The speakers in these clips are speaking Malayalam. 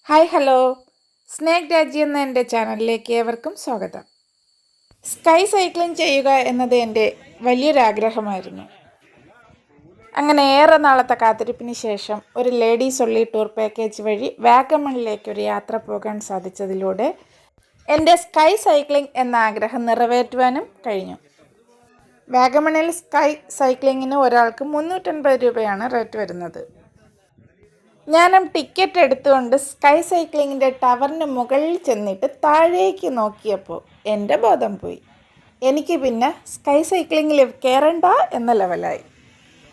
ഹായ് ഹലോ, സ്നേക് രാജി എന്ന എൻ്റെ ചാനലിലേക്ക് ഏവർക്കും സ്വാഗതം. സ്കൈ സൈക്ലിംഗ് ചെയ്യുക എന്നത് എൻ്റെ വലിയൊരാഗ്രഹമായിരുന്നു. അങ്ങനെ ഏറെ നാളത്തെ കാത്തിരിപ്പിന് ശേഷം ഒരു ലേഡീസ് ഒൺലി ടൂർ പാക്കേജ് വഴി വാഗമണിലേക്കൊരു യാത്ര പോകാൻ സാധിച്ചതിലൂടെ എൻ്റെ സ്കൈ സൈക്ലിംഗ് എന്ന ആഗ്രഹം നിറവേറ്റുവാനും കഴിഞ്ഞു. വാഗമണിൽ സ്കൈ സൈക്ലിങ്ങിന് ഒരാൾക്ക് 350 രൂപയാണ് റേറ്റ് വരുന്നത്. ഞാനും ടിക്കറ്റ് എടുത്തുകൊണ്ട് സ്കൈ സൈക്ലിങ്ങിൻ്റെ ടവറിന് മുകളിൽ ചെന്നിട്ട് താഴേക്ക് നോക്കിയപ്പോൾ എൻ്റെ ബോധം പോയി. എനിക്ക് പിന്നെ സ്കൈ സൈക്ലിങ്ങിൽ കയറണ്ട എന്ന ലെവലായി.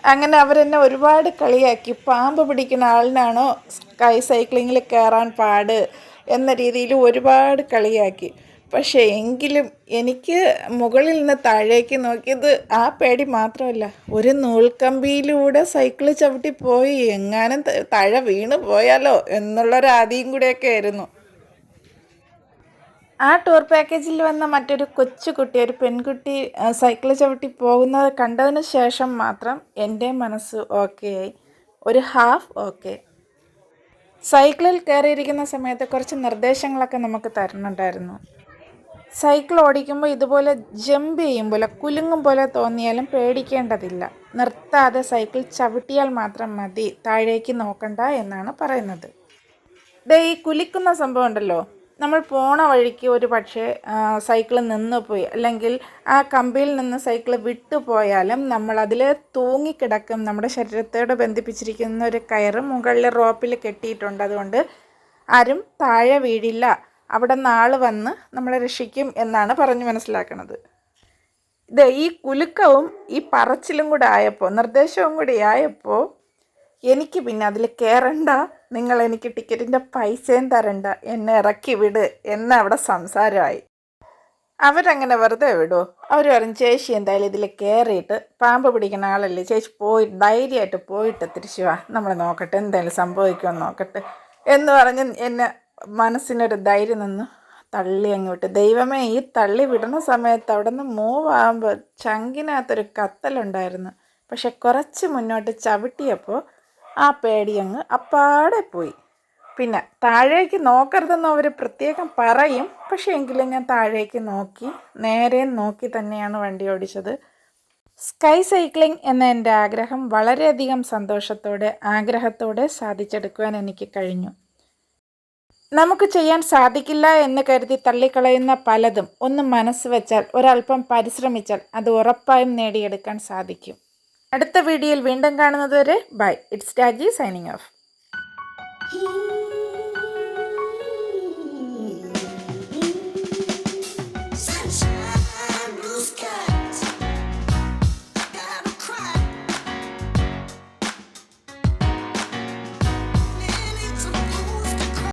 അങ്ങനെ അവരെന്നെ ഒരുപാട് കളിയാക്കി. പാമ്പ് പിടിക്കുന്ന ആളിനാണോ സ്കൈ സൈക്ലിങ്ങിൽ കയറാൻ പാട് എന്ന രീതിയിൽ ഒരുപാട് കളിയാക്കി. പക്ഷേ എങ്കിലും എനിക്ക് മുകളിൽ നിന്ന് താഴേക്ക് നോക്കിയത് ആ പേടി മാത്രമല്ല, ഒരു നൂൽക്കമ്പിയിലൂടെ സൈക്കിൾ ചവിട്ടി പോയി എങ്ങാനും താഴെ വീണ് പോയാലോ എന്നുള്ളൊരാദിയും കൂടെയൊക്കെ ആയിരുന്നു. ആ ടൂർ പാക്കേജിൽ വന്ന മറ്റൊരു കൊച്ചുകുട്ടി, ഒരു പെൺകുട്ടി സൈക്കിൾ ചവിട്ടി പോകുന്നത് കണ്ടതിന് ശേഷം മാത്രം എൻ്റെ മനസ്സ് ഓക്കെ ആയി, ഒരു ഹാഫ് ഓക്കെ. സൈക്കിളിൽ കയറിയിരിക്കുന്ന സമയത്ത് കുറച്ച് നിർദ്ദേശങ്ങളൊക്കെ നമുക്ക് തരുന്നുണ്ടായിരുന്നു. സൈക്കിൾ ഓടിക്കുമ്പോൾ ഇതുപോലെ ജമ്പ് ചെയ്യും പോലെ, കുലുങ്ങും പോലെ തോന്നിയാലും പേടിക്കേണ്ടതില്ല. നിർത്താതെ സൈക്കിൾ ചവിട്ടിയാൽ മാത്രം മതി, താഴേക്ക് നോക്കണ്ട എന്നാണ് പറയുന്നത്. ഈ കുലിക്കുന്ന സംഭവം ഉണ്ടല്ലോ, നമ്മൾ പോണ വഴിക്ക് ഒരു പക്ഷേ സൈക്കിൾ നിന്ന് പോയി, അല്ലെങ്കിൽ ആ കമ്പിയിൽ നിന്ന് സൈക്കിൾ വിട്ടു പോയാലും നമ്മൾ അതിൽ തൂങ്ങിക്കിടക്കും. നമ്മുടെ ശരീരത്തോട് ബന്ധിപ്പിച്ചിരിക്കുന്ന ഒരു കയറ് മുകളിൽ റോപ്പിൽ കെട്ടിയിട്ടുണ്ട്. അതുകൊണ്ട് ആരും താഴെ വീഴില്ല, അവിടെ നാൾ വന്ന് നമ്മളെ രക്ഷിക്കും എന്നാണ് പറഞ്ഞു മനസ്സിലാക്കുന്നത്. ഈ കുലുക്കവും ഈ പറച്ചിലും കൂടെ ആയപ്പോൾ, നിർദ്ദേശവും കൂടി ആയപ്പോൾ എനിക്ക് പിന്നെ അതിൽ കയറണ്ട, നിങ്ങൾ എനിക്ക് ടിക്കറ്റിൻ്റെ പൈസയും തരണ്ട, എന്നെ ഇറക്കി വിട് എന്ന അവിടെ സംസാരമായി. അവരങ്ങനെ വെറുതെ വിടുമോ? അവർ പറഞ്ഞു, ചേച്ചി എന്തായാലും ഇതിൽ കയറിയിട്ട് പാമ്പ് പിടിക്കുന്ന ആളല്ലേ, ചേച്ചി പോയി ധൈര്യമായിട്ട് പോയിട്ട് തിരിച്ചു വാ, നമ്മൾ നോക്കട്ടെ എന്തായാലും സംഭവിക്കുമെന്ന് നോക്കട്ടെ എന്ന് പറഞ്ഞ് എന്നെ മനസ്സിനൊരു ധൈര്യം നിന്ന് തള്ളി അങ്ങോട്ട്. ദൈവമേ, ഈ തള്ളി വിടുന്ന സമയത്ത് അവിടെ നിന്ന് മൂവ് ആകുമ്പോൾ ചങ്കിനകത്തൊരു കത്തലുണ്ടായിരുന്നു. പക്ഷെ കുറച്ച് മുന്നോട്ട് ചവിട്ടിയപ്പോൾ ആ പേടിയങ്ങ് അപ്പാടെ പോയി. പിന്നെ താഴേക്ക് നോക്കരുതെന്ന് അവർ പ്രത്യേകം പറയും, പക്ഷേ എങ്കിലും ഞാൻ താഴേക്ക് നോക്കി, നേരെ നോക്കി തന്നെയാണ് വണ്ടി ഓടിച്ചത്. സ്കൈ സൈക്ലിംഗ് എന്ന എൻ്റെ ആഗ്രഹം വളരെയധികം സന്തോഷത്തോടെ, ആഗ്രഹത്തോടെ സാധിച്ചെടുക്കുവാൻ എനിക്ക് കഴിഞ്ഞു. നമുക്ക് ചെയ്യാൻ സാധിക്കില്ല എന്ന് കരുതി തള്ളിക്കളയുന്ന പലതും ഒന്ന് മനസ്സ് വെച്ചാൽ, ഒരല്പം പരിശ്രമിച്ചാൽ അത് ഉറപ്പായും നേടിയെടുക്കാൻ സാധിക്കും. അടുത്ത വീഡിയോയിൽ വീണ്ടും കാണുന്നതുവരെ ബൈ. ഇറ്റ്സ് രാജി സൈനിങ് ഓഫ്.